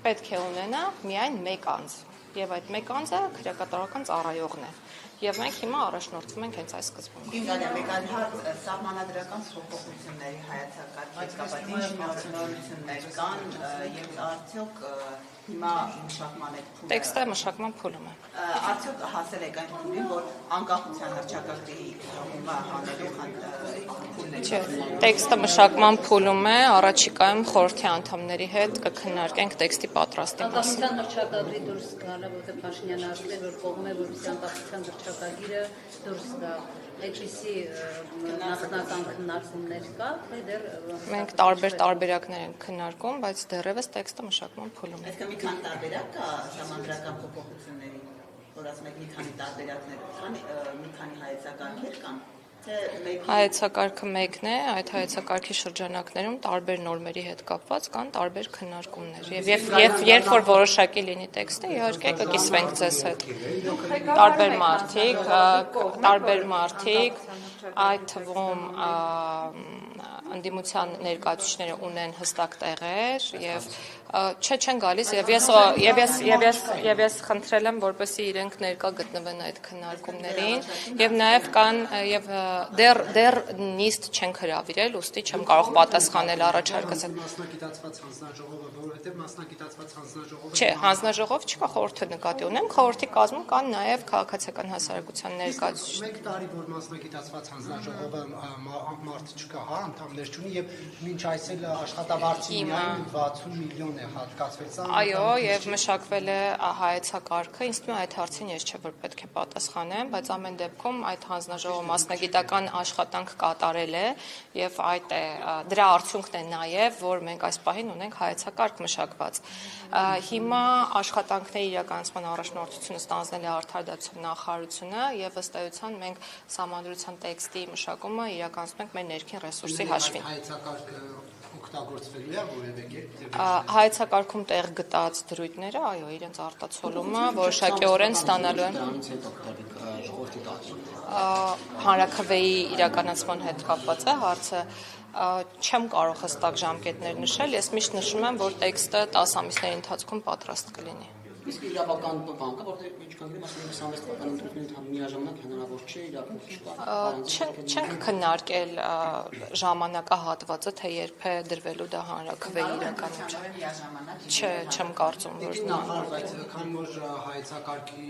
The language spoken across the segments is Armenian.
պետք է ունենա միայն մեկ անձ, եւ այդ մեկ անձը քրեակատարական ծառայողն է։ Եվ մենք հիմա առաջնորդվում ենք հենց այս սկզբունքով։ Մեկ այլ հարց սահմանադրական փոփոխությունների հայեցակարգի կապակցությամբ ինչ նորություններ կան եւ արդյոք հիմա մշակման այդ փուլը Տեքստը մշակման փուլում է։ Արդյոք հասել եք այն փուլին, որ անկախության հռչակագրի հիմա հանելու Չէ, տեքստը մշակման փուլում է, առաջիկայում խորհրդի անդամների հետ կքննարկենք տեքստի պատրաստի մասին։ Անկախության հռչակագրի դուրս գալը, որտեղ Փաշինյանը ասել է, որ կողմ է, որպեսզի անկախության հռչակագիրը դուրս գա։ Այդպիսի նախնական քննարկումներ կա, թե դեռ Մենք տարբերակներ ենք քննարկում, բայց դեռևս տեքստը մշակման փուլում է։ Այսինքն մի քանի տարբերակ կա ժամանակական փոփոխությունների, որ ասում եք մի քանի տարբերակներ կան, մի քանի հայեցակարգեր կան, թե Հայեցակարգը մեկն է, այդ հայեցակարգի շրջանակներում տարբեր նորմերի հետ կապված կան տարբեր քննարկումներ։ Եվ երբ որ որոշակի լինի տեքստը, իհարկե կկիսվենք ձեզ հետ։ Տարբեր մարդիկ, այդ թվում ընդդիմության ներկայացուցիչները ունեն հստակ տեղեր եւ չեն գալիս եւ ես խնդրել եմ որպեսզի իրենք ներկա գտնվեն այդ քննարկումներին եւ նաեւ կան եւ դեռ նիստ չեն հրավիրել, ուստի չեմ կարող պատասխանել առաջարկած մասնագիտացված հանձնաժողովը, որովհետեւ մասնագիտացված հանձնաժողովը Չէ, հանձնաժողով չկա, խորհուրդը նկատի ունեմ, խորհրդի կազմում կան նաեւ քաղաքացիական հասարակության ներկայացուցիչներ։ Մեկ տարի որ մասնագիտացված հանձնաժողովը մարդ չկա, հա, անդամներ չունի եւ մինչ այսօր աշխատավարձի միայն 60 միլիոն է հատկացվել։ Այո, եւ մշակվել է հայեցակարգը, ինձ թվում է այդ հարցին ես չէ որ պետք է պատասխանեմ, բայց ամեն դեպքում այդ հանձնաժողովը մասնագիտական աշխատանք կատարել է եւ դրա արդյունքն է նաեւ, որ մենք այս պահին ունենք հայեցակարգ մշակված։ Հիմա աշխատանքների իրականացման առաջնորդությունը ստանձնել է Արդարադատության նախարարությունը եւ ըստ էության մենք սահմանադրության տեքստի մշակումը իրականացնում ենք մեր ներքին ռեսուրսի հաշվին։ Հայեցակարգը օգտագործվելու է որևէ կերպ։ Հայեցակարգում տեղ գտած դրույթները, այո, իրենց արտացոլումը որոշակիորեն ստանալու են հանրաքվեի իրականացման հետ կապված է հարցը։ Չեմ կարող հստակ ժամկետներ նշել, ես միշտ նշում եմ, որ տեքստը 10 ամիսների ընթացքում պատրաստ կլինի։ Իսկ իրավական բան կա, որտեղ ինչքան գիտեմ, ասում են 26 թվականի ընտրությունների միաժամանակ հնարավոր չէ, իրավունք չկա։ Չենք քննարկել ժամանակահատվածը, թե երբ է դրվելու դա հանրաքվեի իրականություն։ Չէ, չեմ կարծում, որ Բայց քանի որ հայեցակարգի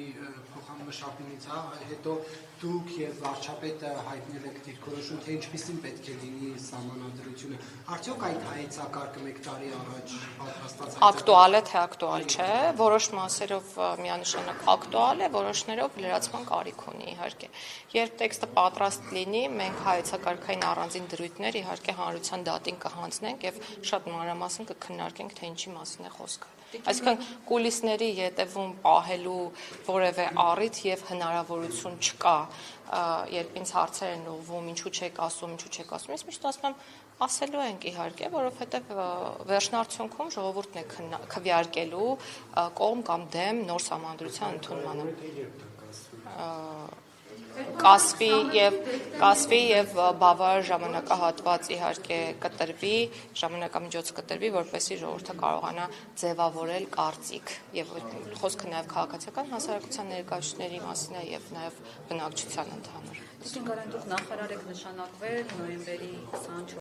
փոխանմշակումից հետո դուք եւ վարչապետը հայտնել եք դիրքորոշում, թե ինչպիսին պետք է լինի սահմանադրությունը։ Արդյոք այդ հայեցակարգը մեկ տարի առաջ պատրաստած ակտուալ է, թե ակտուալ չէ, որոշ մասերով միանշանակ ակտուալ է, որոշներով լրացման կարիք ունի իհարկե։ Երբ տեքստը պատրաստ լինի, մենք հայեցակարգային առանձին դրույթներ իհարկե հանրության դատին կհանձնենք եւ շատ մանրամասն կքննարկենք, թե ինչի մասին է խոսքը։ Այսինքն կուլիսների ետևում պահելու որևէ առիթ եւ հնարավորություն չկա, երբ ինձ հարցեր են ուղղվում, ինչու չեք ասում, ես միշտ ասում եմ, ասելու ենք իհարկե, որովհետեւ վերջնարդյունքում ժողովուրդն է քվեարկելու կողմ կամ դեմ նոր սահմանադրության ընդունմանը։ Կասվի եւ բավարար ժամանակահատված իհարկե կտրվի, ժամանակամիջոցը կտրվի, որպեսզի ժողովուրդը կարողանա ձևավորել կարծիք եւ խոսքը նաեւ քաղաքացիական հասարակության ներկայացուցիչների մասին է եւ նաեւ բնակչության ընդհանուր։ Իսկ դուք նախարար եք նշանակվել նոյեմբերի 24